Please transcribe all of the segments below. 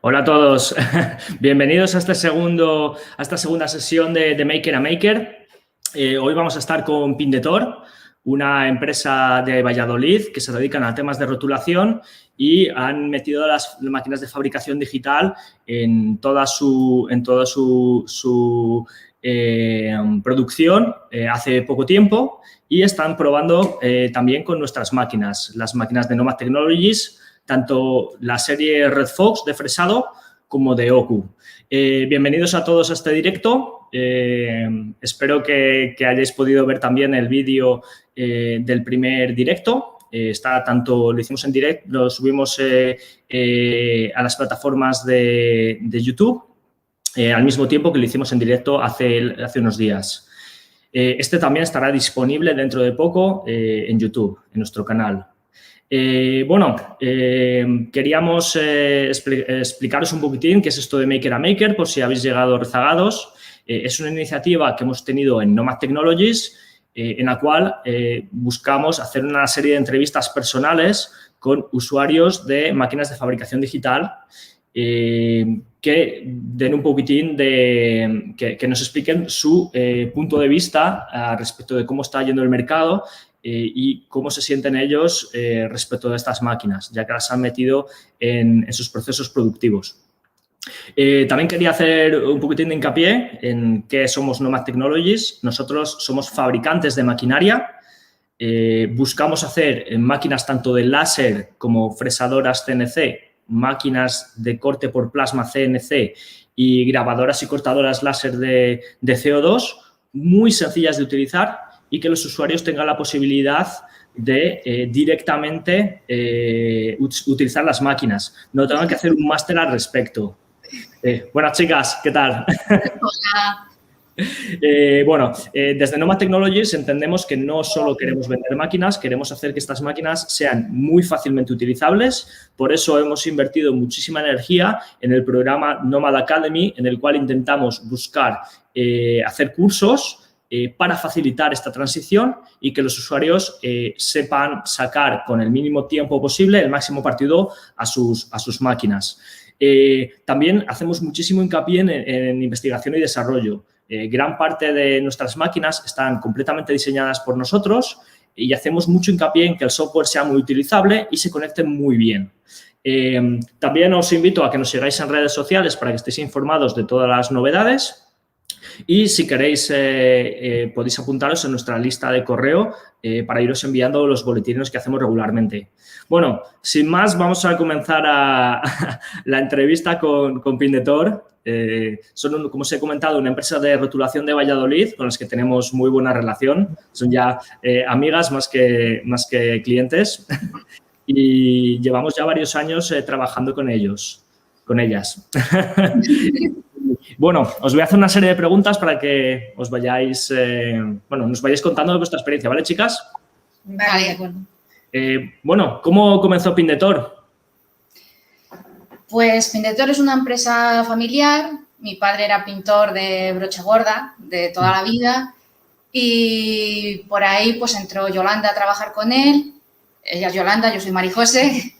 Hola a todos, bienvenidos a esta segunda sesión de Maker a Maker. Hoy vamos a estar con Pindetor, una empresa de Valladolid que se dedican a temas de rotulación y han metido las máquinas de fabricación digital en toda su producción hace poco tiempo y están probando también con nuestras máquinas, las máquinas de Nomad Technologies, tanto la serie Red Fox de fresado como de Oku. Bienvenidos a todos a este directo. Espero que hayáis podido ver también el vídeo del primer directo. Lo hicimos en directo, lo subimos a las plataformas de YouTube al mismo tiempo que lo hicimos en directo hace unos días. Este también estará disponible dentro de poco en YouTube, en nuestro canal. Queríamos explicaros un poquitín qué es esto de Maker a Maker, por si habéis llegado rezagados. Es una iniciativa que hemos tenido en Nomad Technologies, en la cual buscamos hacer una serie de entrevistas personales con usuarios de máquinas de fabricación digital que den un poquitín que nos expliquen su punto de vista respecto de cómo está yendo el mercado y cómo se sienten ellos respecto de estas máquinas, ya que las han metido en sus procesos productivos. También quería hacer un poquitín de hincapié en qué somos Nomad Technologies. Nosotros somos fabricantes de maquinaria. Buscamos hacer máquinas tanto de láser como fresadoras CNC, máquinas de corte por plasma CNC y grabadoras y cortadoras láser de CO2, muy sencillas de utilizar y que los usuarios tengan la posibilidad de directamente utilizar las máquinas. No tengan que hacer un máster al respecto. Buenas, chicas, ¿qué tal? Hola. Desde Nomad Technologies entendemos que no solo queremos vender máquinas, queremos hacer que estas máquinas sean muy fácilmente utilizables. Por eso hemos invertido muchísima energía en el programa Nomad Academy, en el cual intentamos buscar hacer cursos para facilitar esta transición y que los usuarios sepan sacar con el mínimo tiempo posible el máximo partido a sus máquinas. También hacemos muchísimo hincapié en investigación y desarrollo. Gran parte de nuestras máquinas están completamente diseñadas por nosotros y hacemos mucho hincapié en que el software sea muy utilizable y se conecte muy bien. También os invito a que nos sigáis en redes sociales para que estéis informados de todas las novedades. Y si queréis, podéis apuntaros en nuestra lista de correo para iros enviando los boletines que hacemos regularmente. Bueno, sin más, vamos a comenzar la entrevista con Pindetor. Son, como os he comentado, una empresa de rotulación de Valladolid con las que tenemos muy buena relación. Son ya amigas más que clientes y llevamos ya varios años trabajando con ellas. Bueno, os voy a hacer una serie de preguntas para que os vayáis, nos vayáis contando de vuestra experiencia, ¿vale, chicas? Vale, de acuerdo. Bueno, ¿cómo comenzó Pindetor? Pues Pindetor es una empresa familiar. Mi padre era pintor de brocha gorda de toda la vida y por ahí pues entró Yolanda a trabajar con él. Ella es Yolanda, yo soy Marijose.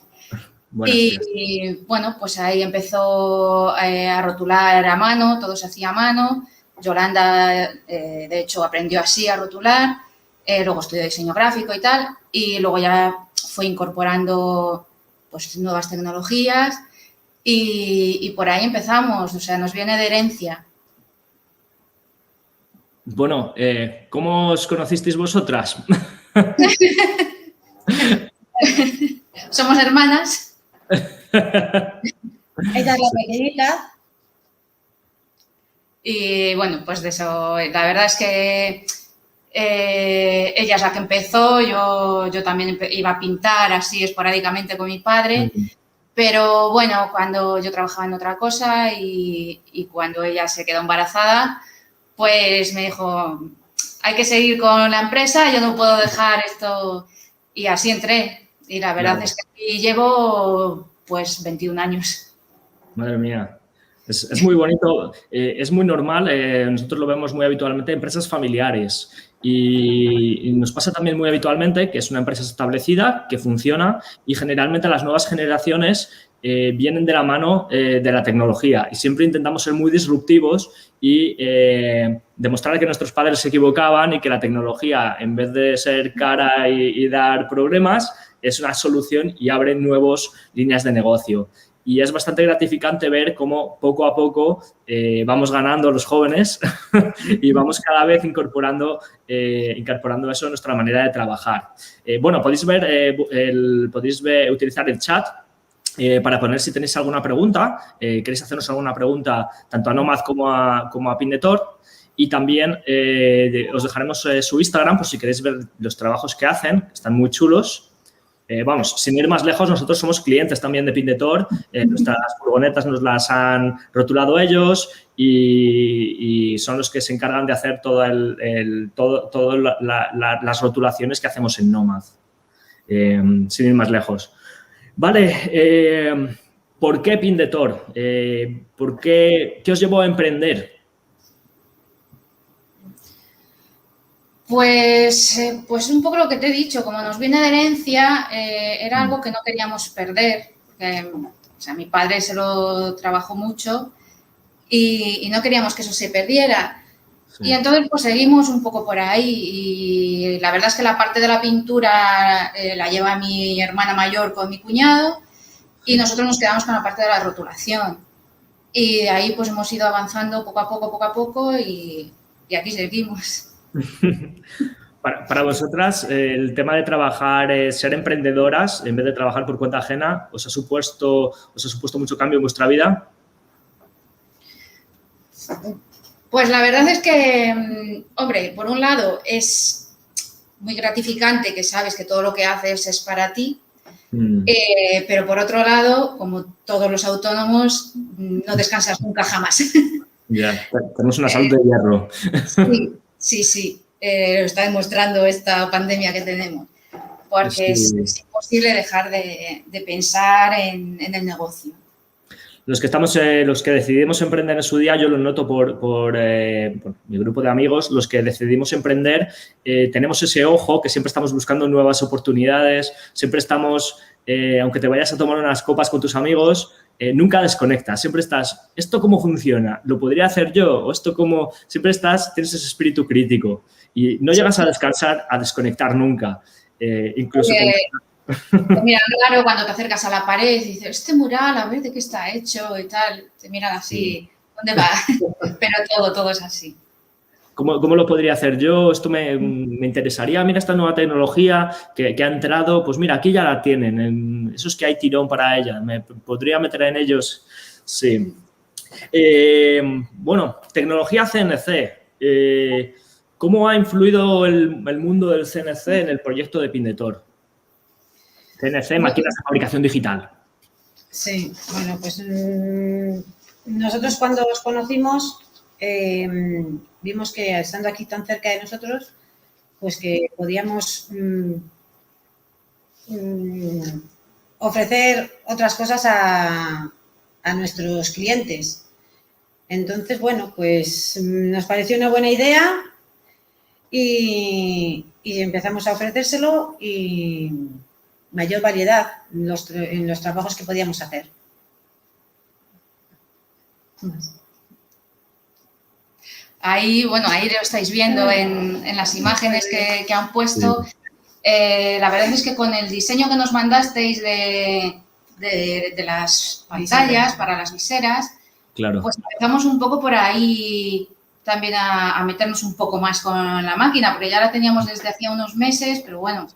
Y bueno, pues ahí empezó a rotular a mano, todo se hacía a mano. Yolanda, de hecho, aprendió así a rotular, luego estudió diseño gráfico y tal, y luego ya fue incorporando pues nuevas tecnologías y por ahí empezamos, o sea, nos viene de herencia. Bueno, ¿cómo os conocisteis vosotras? Somos hermanas. Ella es la pequeñita. Y bueno, pues de eso, la verdad es que ella es la que empezó, yo también iba a pintar así esporádicamente con mi padre, pero bueno, cuando yo trabajaba en otra cosa y cuando ella se quedó embarazada, pues me dijo, hay que seguir con la empresa, yo no puedo dejar esto, y así entré. Y la verdad es que aquí llevo pues 21 años. Madre mía. Es muy bonito, es muy normal, nosotros lo vemos muy habitualmente en empresas familiares y nos pasa también muy habitualmente que es una empresa establecida, que funciona y generalmente las nuevas generaciones vienen de la mano de la tecnología y siempre intentamos ser muy disruptivos y demostrar que nuestros padres se equivocaban y que la tecnología, en vez de ser cara y dar problemas, es una solución y abre nuevas líneas de negocio. Y es bastante gratificante ver cómo poco a poco vamos ganando los jóvenes y vamos cada vez incorporando eso en nuestra manera de trabajar. Bueno, podéis utilizar el chat para poner si tenéis alguna pregunta. Queréis hacernos alguna pregunta tanto a Nomad como a Pindetor. Y también os dejaremos su Instagram por si queréis ver los trabajos que hacen, están muy chulos. Vamos, sin ir más lejos, nosotros somos clientes también de Pindetor. Nuestras furgonetas nos las han rotulado ellos y son los que se encargan de hacer todas las rotulaciones que hacemos en Nomad. Sin ir más lejos. Vale, ¿por qué Pindetor? ¿Qué os llevó a emprender? Pues un poco lo que te he dicho, como nos viene de herencia, era algo que no queríamos perder. O sea, mi padre se lo trabajó mucho y no queríamos que eso se perdiera. Sí. Y entonces pues seguimos un poco por ahí y la verdad es que la parte de la pintura la lleva mi hermana mayor con mi cuñado y nosotros nos quedamos con la parte de la rotulación. Y de ahí pues hemos ido avanzando poco a poco y aquí seguimos. Para vosotras, el tema de trabajar, ser emprendedoras en vez de trabajar por cuenta ajena, ¿os ha supuesto mucho cambio en vuestra vida? Pues la verdad es que, hombre, por un lado es muy gratificante que sabes que todo lo que haces es para ti, pero por otro lado, como todos los autónomos, no descansas nunca jamás. Ya, tenemos una salud de hierro. Sí, lo está demostrando esta pandemia que tenemos, porque es imposible dejar de pensar en el negocio. Los que decidimos emprender en su día, yo lo noto por mi grupo de amigos, los que decidimos emprender, tenemos ese ojo que siempre estamos buscando nuevas oportunidades, siempre estamos, aunque te vayas a tomar unas copas con tus amigos, nunca desconectas, siempre estás, ¿esto cómo funciona? ¿Lo podría hacer yo? ¿O esto cómo? Siempre tienes ese espíritu crítico y no llegas a descansar, a desconectar nunca. Incluso te miran raro cuando te acercas a la pared y dices, este mural, a ver de qué está hecho y tal. Te miran así, ¿dónde va? Pero todo es así. ¿Cómo lo podría hacer yo? Esto me interesaría. Mira esta nueva tecnología que ha entrado. Pues mira, aquí ya la tienen. Eso es que hay tirón para ella. ¿Me podría meter en ellos? Sí. Bueno, tecnología CNC. ¿Cómo ha influido el mundo del CNC en el proyecto de Pindetor? CNC, máquinas de fabricación digital. Sí, bueno, pues nosotros cuando os conocimos vimos que estando aquí tan cerca de nosotros, pues que podíamos ofrecer otras cosas a nuestros clientes. Entonces, bueno, pues nos pareció una buena idea y empezamos a ofrecérselo y mayor variedad en los trabajos que podíamos hacer. Ahí, bueno, ahí lo estáis viendo en las imágenes que han puesto. La verdad es que con el diseño que nos mandasteis de las pantallas para las viseras, claro, pues empezamos un poco por ahí también a meternos un poco más con la máquina, porque ya la teníamos desde hacía unos meses, pero bueno,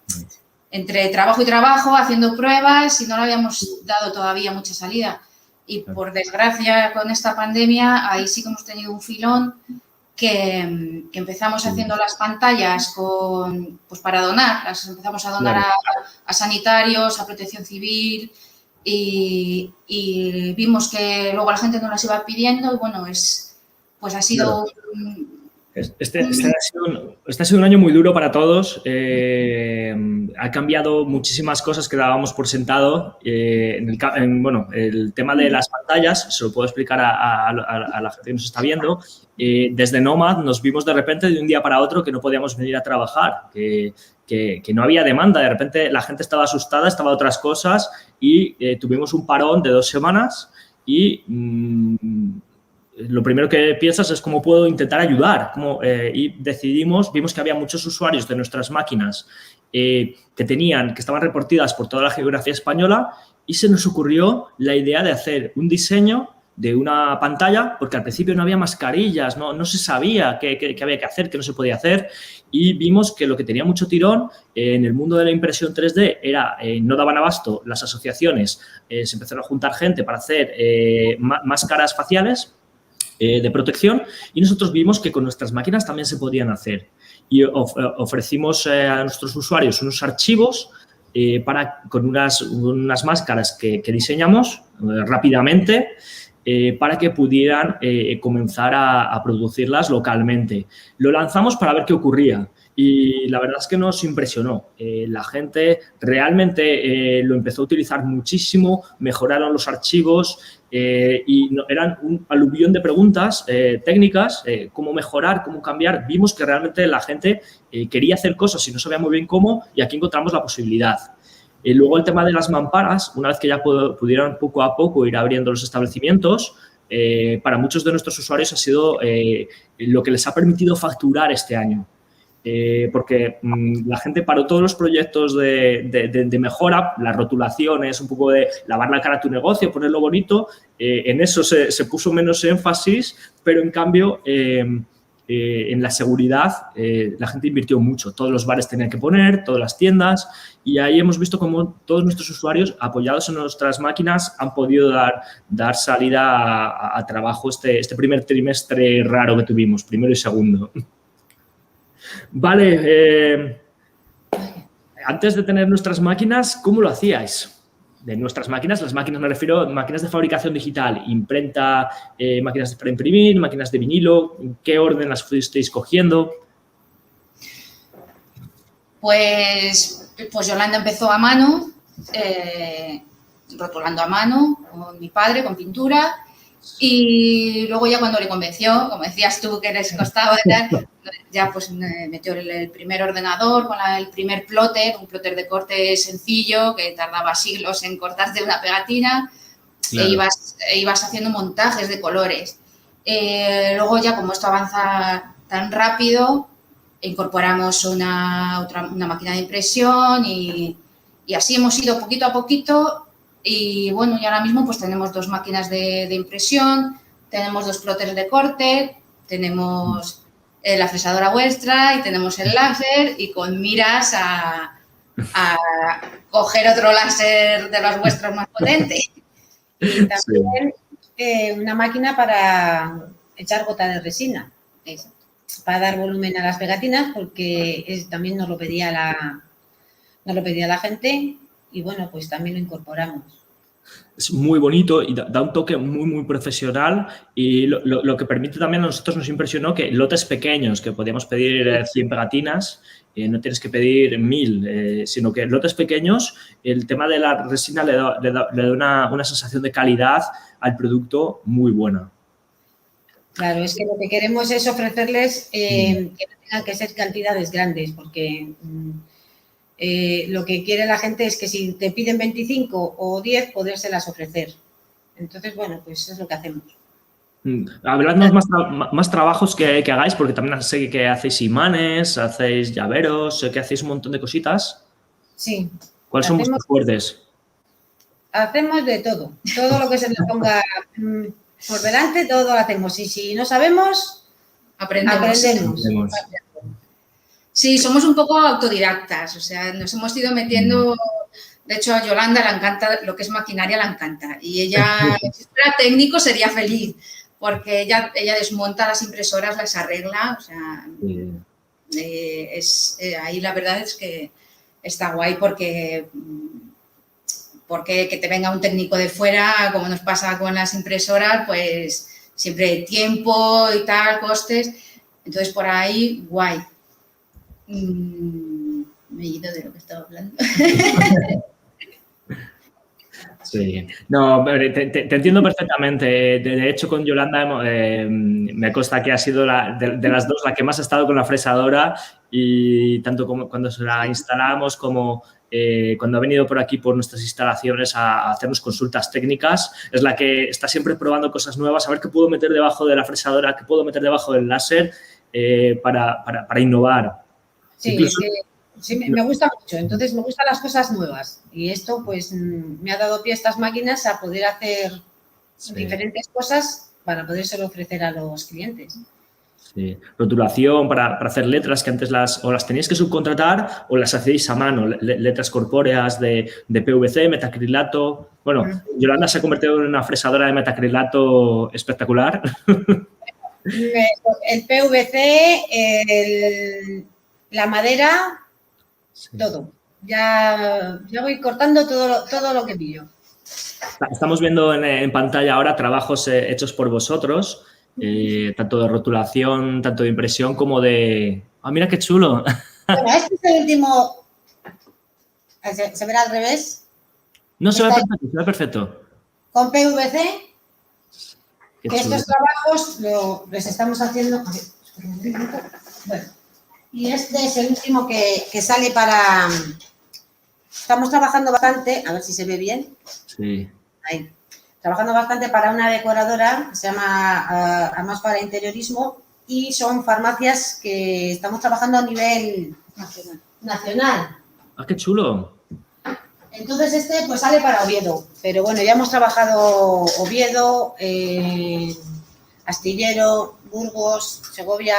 entre trabajo y trabajo, haciendo pruebas y no le habíamos dado todavía mucha salida. Y por desgracia, con esta pandemia, ahí sí que hemos tenido un filón que empezamos haciendo las pantallas pues para donar. Las empezamos a donar a sanitarios, a protección civil y vimos que luego la gente nos las iba pidiendo y bueno, pues ha sido... Este ha sido un año muy duro para todos. Ha cambiado muchísimas cosas que dábamos por sentado. El tema de las pantallas, se lo puedo explicar a la gente que nos está viendo. Desde Nomad nos vimos de repente de un día para otro que no podíamos venir a trabajar, que no había demanda. De repente la gente estaba asustada, estaba a otras cosas y tuvimos un parón de 2 semanas y... lo primero que piensas es cómo puedo intentar ayudar. Y vimos que había muchos usuarios de nuestras máquinas que estaban repartidas por toda la geografía española y se nos ocurrió la idea de hacer un diseño de una pantalla, porque al principio no había mascarillas, no se sabía qué había que hacer, qué no se podía hacer, y vimos que lo que tenía mucho tirón en el mundo de la impresión 3D era, no daban abasto las asociaciones, se empezaron a juntar gente para hacer máscaras faciales de protección y nosotros vimos que con nuestras máquinas también se podían hacer y ofrecimos a nuestros usuarios unos archivos con unas máscaras que diseñamos rápidamente para que pudieran comenzar a producirlas localmente. Lo lanzamos para ver qué ocurría y la verdad es que nos impresionó. La gente realmente lo empezó a utilizar muchísimo, mejoraron los archivos y eran un aluvión de preguntas técnicas, cómo mejorar, cómo cambiar. Vimos que realmente la gente quería hacer cosas y no sabía muy bien cómo y aquí encontramos la posibilidad. Luego el tema de las mamparas, una vez que ya pudieron poco a poco ir abriendo los establecimientos, para muchos de nuestros usuarios ha sido lo que les ha permitido facturar este año. Porque la gente paró todos los proyectos de mejora, las rotulaciones, un poco de lavar la cara a tu negocio, ponerlo bonito, en eso se puso menos énfasis, pero en cambio en la seguridad la gente invirtió mucho, todos los bares tenían que poner, todas las tiendas y ahí hemos visto cómo todos nuestros usuarios apoyados en nuestras máquinas han podido dar salida a trabajo este primer trimestre raro que tuvimos, primero y segundo. Vale, antes de tener nuestras máquinas, ¿cómo lo hacíais? De nuestras máquinas, las máquinas me refiero a máquinas de fabricación digital, imprenta, máquinas para imprimir, máquinas de vinilo, ¿en qué orden las fuisteis cogiendo? Pues Yolanda empezó a mano, rotulando a mano con mi padre, con pintura. Y luego ya cuando le convenció, como decías tú, que les costaba, ya pues me metió el primer ordenador con el primer plotter, un plotter de corte sencillo que tardaba siglos en cortarte una pegatina. Claro. E ibas haciendo montajes de colores. Luego ya como esto avanza tan rápido, incorporamos una máquina de impresión y así hemos ido poquito a poquito. Y bueno, y ahora mismo pues tenemos 2 máquinas de impresión, tenemos 2 plotters de corte, tenemos la fresadora vuestra y tenemos el láser y con miras a coger otro láser de los vuestros más potente. Y también una máquina para echar gota de resina. Eso. Para dar volumen a las pegatinas, porque también nos lo pedía la gente y bueno, pues también lo incorporamos. Es muy bonito y da un toque muy, muy profesional y lo que permite también a nosotros nos impresionó que lotes pequeños, que podíamos pedir 100 pegatinas, no tienes que pedir 1000, sino que lotes pequeños, el tema de la resina le da una sensación de calidad al producto muy buena. Claro, es que lo que queremos es ofrecerles que no tengan que ser cantidades grandes, porque lo que quiere la gente es que si te piden 25 o 10, podérselas ofrecer. Entonces, bueno, pues es lo que hacemos. Habladnos más trabajos que hagáis, porque también sé que hacéis imanes, hacéis llaveros, sé que hacéis un montón de cositas. Sí. ¿Cuáles son vuestros fuertes? Hacemos de todo. Todo lo que se nos ponga por delante, todo lo hacemos. Y si no sabemos, aprendemos. Sí, somos un poco autodidactas, o sea, nos hemos ido metiendo, de hecho a Yolanda le encanta, lo que es maquinaria le encanta y ella, si fuera técnico sería feliz porque ella desmonta las impresoras, las arregla, o sea, ahí la verdad es que está guay porque que te venga un técnico de fuera, como nos pasa con las impresoras, pues siempre tiempo y tal, costes, entonces por ahí guay. Me he ido de lo que estaba hablando. Sí, no, te entiendo perfectamente. De hecho, con Yolanda me consta que ha sido de las dos la que más ha estado con la fresadora y tanto como cuando se la instalamos como cuando ha venido por aquí por nuestras instalaciones a hacernos consultas técnicas, es la que está siempre probando cosas nuevas, a ver qué puedo meter debajo de la fresadora, qué puedo meter debajo del láser para innovar. Sí, incluso, sí, me gusta mucho, entonces me gustan las cosas nuevas y esto pues me ha dado pie a estas máquinas a poder hacer diferentes cosas para podérselo ofrecer a los clientes. Sí. Rotulación para hacer letras que antes las teníais que subcontratar o las hacéis a mano, letras corpóreas de PVC, metacrilato. Bueno, Yolanda se ha convertido en una fresadora de metacrilato espectacular. El PVC, la madera, todo. Ya voy cortando todo lo que pillo. Estamos viendo en pantalla ahora trabajos hechos por vosotros, tanto de rotulación, tanto de impresión como de... ¡Ah, mira qué chulo! Bueno, este es el último... ¿Se verá al revés? No, se ve perfecto, se ve perfecto. Con PVC, que estos trabajos los estamos haciendo... Bueno. Y este es el último que sale para... Estamos trabajando bastante, a ver si se ve bien. Sí. Ahí. Trabajando bastante para una decoradora que se llama Armas para Interiorismo y son farmacias que estamos trabajando a nivel nacional. ¡Ah, qué chulo! Entonces este pues sale para Oviedo, pero bueno, ya hemos trabajado Oviedo, Astillero, Burgos, Segovia...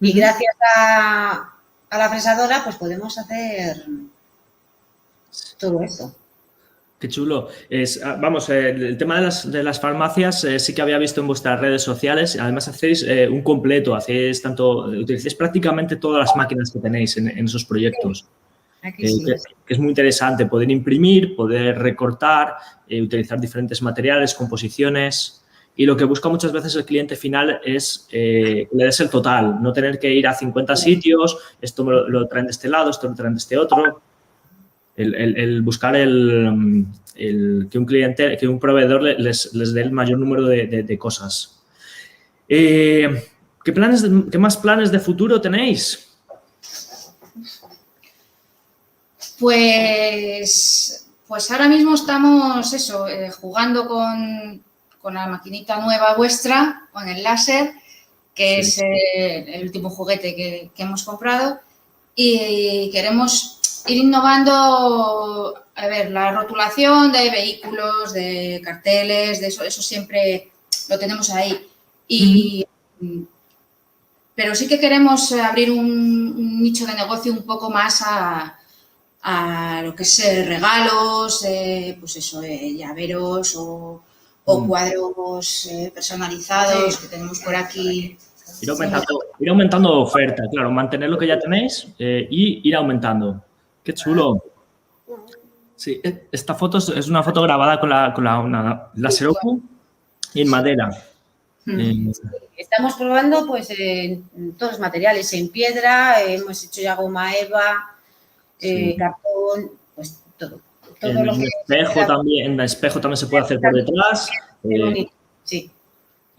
Y gracias a la fresadora, pues podemos hacer todo esto. Qué chulo. Vamos, el tema de las farmacias sí que había visto en vuestras redes sociales. Además, hacéis un completo, utilizáis prácticamente todas las máquinas que tenéis en esos proyectos. Sí. Que es muy interesante poder imprimir, poder recortar, utilizar diferentes materiales, composiciones. Y lo que busca muchas veces el cliente final es que le des el total, no tener que ir a 50 sitios, esto me lo traen de este lado, esto lo traen de este otro. el buscar que un cliente, que un proveedor les dé el mayor número de cosas. ¿Qué más planes de futuro tenéis? Pues ahora mismo estamos jugando con la maquinita nueva vuestra, con el láser, que es el último juguete que hemos comprado, y queremos ir innovando, a ver, la rotulación de vehículos, de carteles, de eso siempre lo tenemos ahí. Pero sí que queremos abrir un nicho de negocio un poco más a lo que es regalos, llaveros o cuadros personalizados que tenemos por aquí. Ir aumentando oferta, claro, mantener lo que ya tenéis y ir aumentando. ¡Qué chulo! Sí, esta foto es una foto grabada con una Laseroku en madera. Estamos probando pues en todos los materiales, en piedra, hemos hecho ya goma eva, cartón, pues todo. En lo que espejo también, en espejo también se puede hacer por detrás. Sí.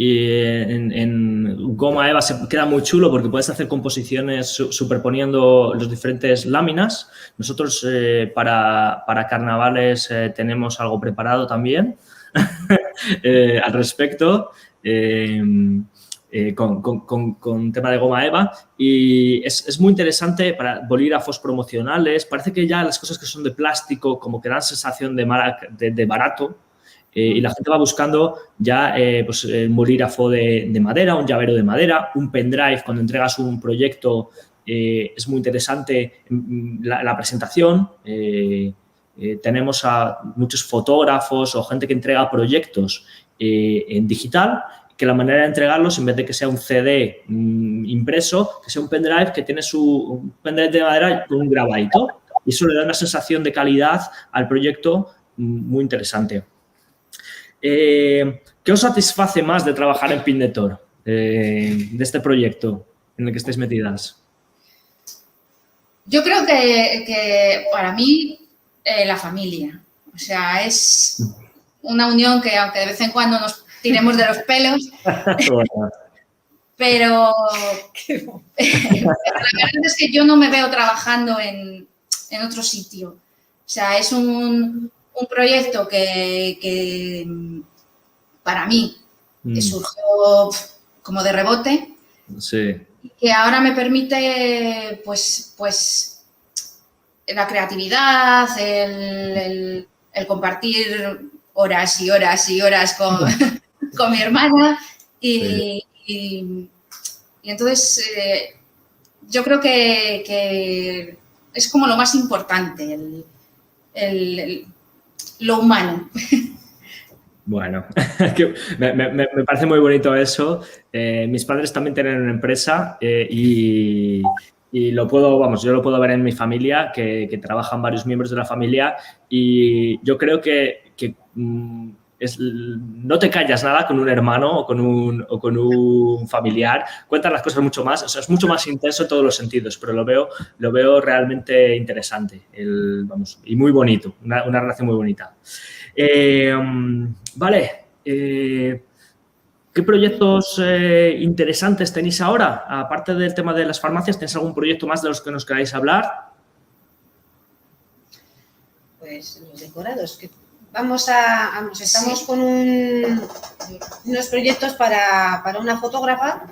Y en goma eva se queda muy chulo porque puedes hacer composiciones superponiendo los diferentes láminas. Nosotros para carnavales tenemos algo preparado también al respecto. Con tema de goma eva y es muy interesante para bolígrafos promocionales. Parece que ya las cosas que son de plástico como que dan sensación de barato y la gente va buscando ya un bolígrafo de madera, un llavero de madera, un pendrive cuando entregas un proyecto. Es muy interesante la presentación. Tenemos a muchos fotógrafos o gente que entrega proyectos en digital, que la manera de entregarlos, en vez de que sea un CD impreso, que sea un pendrive que tiene un pendrive de madera con un grabadito. Y eso le da una sensación de calidad al proyecto muy interesante. ¿Qué os satisface más de trabajar en Pindetor, de este proyecto en el que estáis metidas? Yo creo que para mí la familia. O sea, es una unión que aunque de vez en cuando nos tiremos de los pelos, pero la verdad es que yo no me veo trabajando en otro sitio. O sea, es un proyecto que para mí surgió como de rebote. Sí. Que ahora me permite, pues la creatividad, el compartir horas y horas y horas con mi hermana y entonces yo creo que es como lo más importante, lo humano. Bueno, me parece muy bonito eso. Mis padres también tienen una empresa y yo lo puedo ver en mi familia, que trabajan varios miembros de la familia y yo creo que no te callas nada con un hermano o con un familiar. Cuentas las cosas mucho más. O sea, es mucho más intenso en todos los sentidos, pero lo veo realmente interesante y muy bonito. Una relación muy bonita. Vale. ¿Qué proyectos interesantes tenéis ahora? Aparte del tema de las farmacias, ¿tenéis algún proyecto más de los que nos queráis hablar? Pues los decorados. Estamos con unos proyectos para una fotógrafa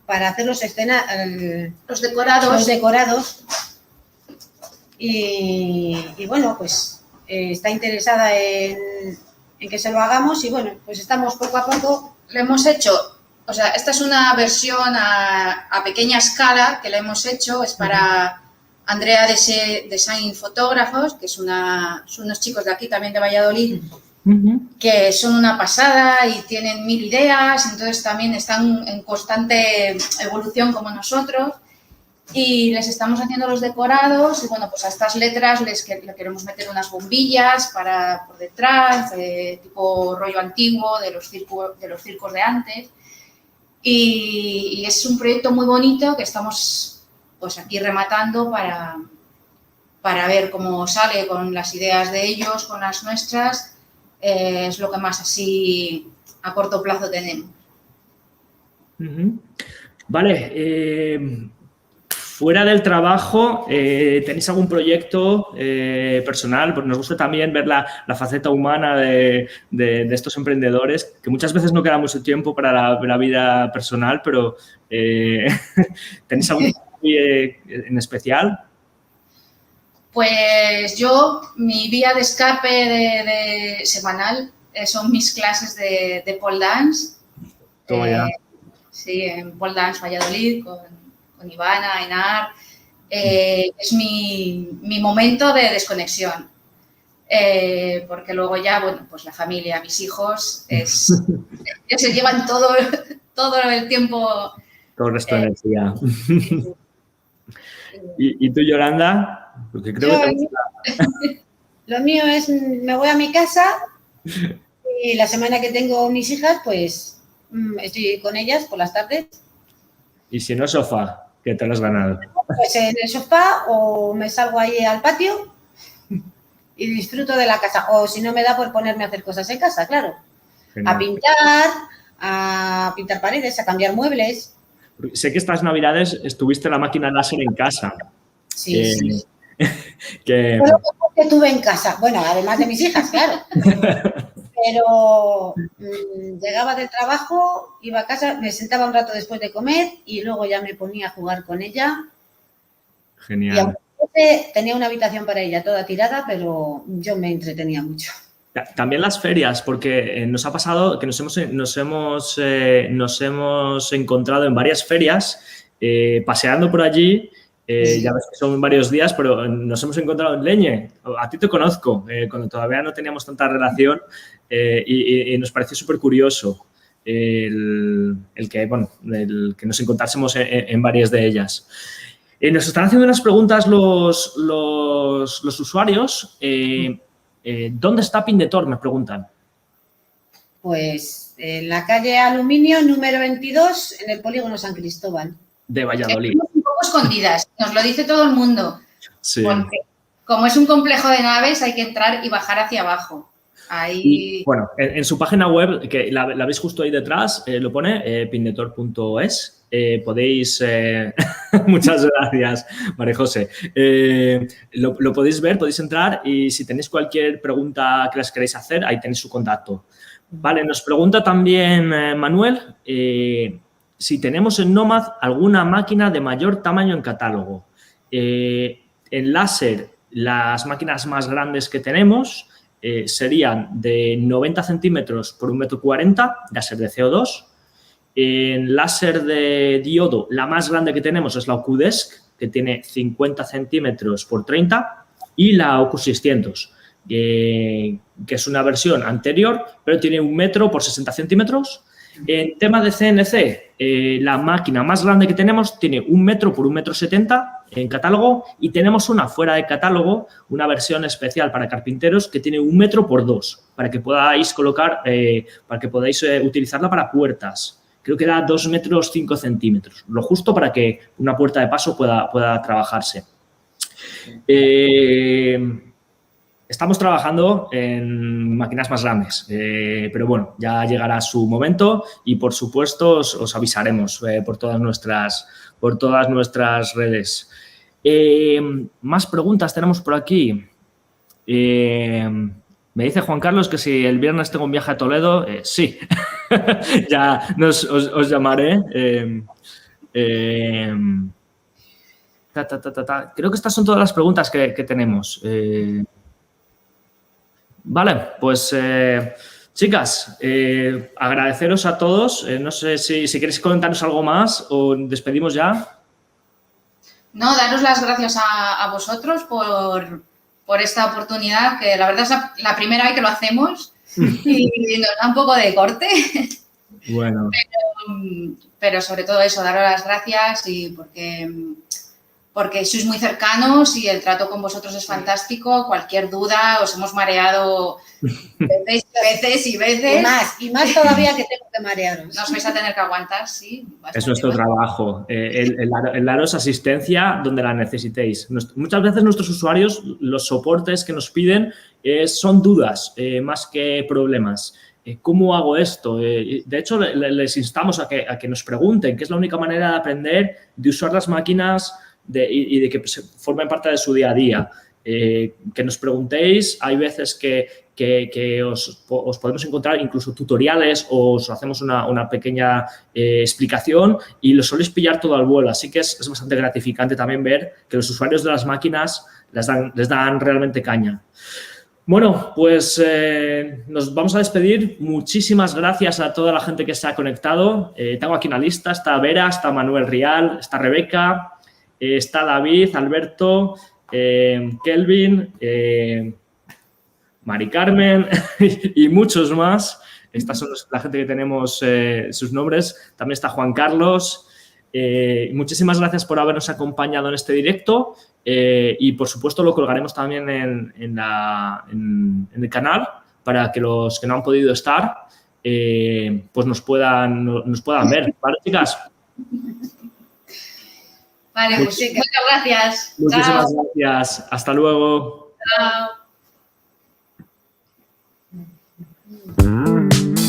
para hacer los decorados. Y bueno, pues está interesada en que se lo hagamos y bueno, pues estamos poco a poco. Lo hemos hecho, o sea, esta es una versión a pequeña escala que le hemos hecho, es para Andrea Design Fotógrafos, que son unos chicos de aquí también de Valladolid, que son una pasada y tienen 1000 ideas, entonces también están en constante evolución como nosotros. Y les estamos haciendo los decorados y bueno, pues a estas letras le queremos meter unas bombillas por detrás, de tipo rollo antiguo de los circos de antes. Y es un proyecto muy bonito que estamos pues aquí rematando para ver cómo sale con las ideas de ellos, con las nuestras. Es lo que más así a corto plazo tenemos. Vale. Fuera del trabajo, ¿tenéis algún proyecto personal? Porque nos gusta también ver la faceta humana de estos emprendedores, que muchas veces no queda mucho tiempo para la vida personal, pero ¿tenéis algún en especial? Pues yo, mi vía de escape de semanal son mis clases de pole dance. Sí, en pole dance Valladolid con Ivana, Enar. Es mi momento de desconexión. Porque luego ya, bueno, pues la familia, mis hijos, ya se llevan todo el tiempo. Todo el resto de energía. ¿Y tú, Yolanda? Porque creo que lo mío es, me voy a mi casa y la semana que tengo mis hijas, pues estoy con ellas por las tardes. ¿Y si no, sofá? ¿Qué te lo has ganado? Pues en el sofá o me salgo ahí al patio y disfruto de la casa. O si no me da por ponerme a hacer cosas en casa, claro. Genial. A pintar paredes, a cambiar muebles. Sé que estas Navidades estuviste la máquina láser en casa. Sí, sí. Fue lo mejor que tuve en casa. Bueno, además de mis hijas, claro. Pero llegaba del trabajo, iba a casa, me sentaba un rato después de comer y luego ya me ponía a jugar con ella. Genial. Y aunque tenía una habitación para ella toda tirada, pero yo me entretenía mucho. También las ferias, porque nos ha pasado que nos hemos encontrado en varias ferias, paseando por allí. Sí. Ya ves que son varios días, pero nos hemos encontrado en Leñe. A ti te conozco, cuando todavía no teníamos tanta relación, y nos pareció súper curioso el que nos encontrásemos en varias de ellas. Nos están haciendo unas preguntas los usuarios. ¿Dónde está Pindetor? Me preguntan. Pues en la calle Aluminio, número 22, en el polígono San Cristóbal. De Valladolid. Estamos un poco escondidas, nos lo dice todo el mundo. Sí. Porque como es un complejo de naves, hay que entrar y bajar hacia abajo. Ahí... Y, bueno, en su página web, que la veis justo ahí detrás, lo pone pindetor.es. Podéis... muchas gracias, María José. Lo podéis ver, podéis entrar y si tenéis cualquier pregunta que les queréis hacer, ahí tenéis su contacto. Vale, nos pregunta también Manuel si tenemos en Nomad alguna máquina de mayor tamaño en catálogo. En láser, las máquinas más grandes que tenemos serían de 90 centímetros por 1,40 m, láser de CO2. En láser de diodo, la más grande que tenemos es la OcuDesk, que tiene 50 centímetros por 30, y la Ocu600, que es una versión anterior, pero tiene 1 metro por 60 centímetros. En tema de CNC, la máquina más grande que tenemos tiene 1 metro por 1,70 m en catálogo y tenemos una fuera de catálogo, una versión especial para carpinteros que tiene 1 metro por 2, para que podáis colocar, para que podáis utilizarla para puertas. Creo que da 2 metros 5 centímetros, lo justo para que una puerta de paso pueda trabajarse. Estamos trabajando en máquinas más grandes, pero bueno, ya llegará su momento y, por supuesto, os avisaremos por todas nuestras redes. Más preguntas tenemos por aquí. Me dice Juan Carlos que si el viernes tengo un viaje a Toledo, sí, ya os llamaré. Creo que estas son todas las preguntas que tenemos. Vale, pues chicas, agradeceros a todos. No sé si queréis comentarnos algo más o despedimos ya. No, daros las gracias a vosotros por esta oportunidad, que la verdad es la primera vez que lo hacemos y nos da un poco de corte. Bueno. Pero sobre todo eso, daros las gracias y porque porque sois muy cercanos y el trato con vosotros es fantástico. Cualquier duda, os hemos mareado veces y veces. Y más todavía que tengo que marearos. Nos vais a tener que aguantar, sí. Es nuestro trabajo. El daros asistencia donde la necesitéis. Muchas veces nuestros usuarios, los soportes que nos piden son dudas más que problemas. ¿Cómo hago esto? De hecho, les instamos a que nos pregunten, que es la única manera de aprender, de usar las máquinas y de que formen parte de su día a día. Que nos preguntéis, hay veces que os podemos encontrar incluso tutoriales o os hacemos una pequeña explicación y lo soléis pillar todo al vuelo. Así que es bastante gratificante también ver que los usuarios de las máquinas les dan realmente caña. Bueno, pues nos vamos a despedir. Muchísimas gracias a toda la gente que se ha conectado. Tengo aquí una lista. Está Vera, está Manuel Rial, está Rebeca, está David, Alberto, Kelvin, Mari Carmen y muchos más. Estas son la gente que tenemos sus nombres. También está Juan Carlos. Muchísimas gracias por habernos acompañado en este directo y, por supuesto, lo colgaremos también en el canal para que los que no han podido estar pues nos puedan ver. ¿Vale, chicas? Vale, pues sí, muchas gracias. Muchísimas gracias. Hasta luego. Chao.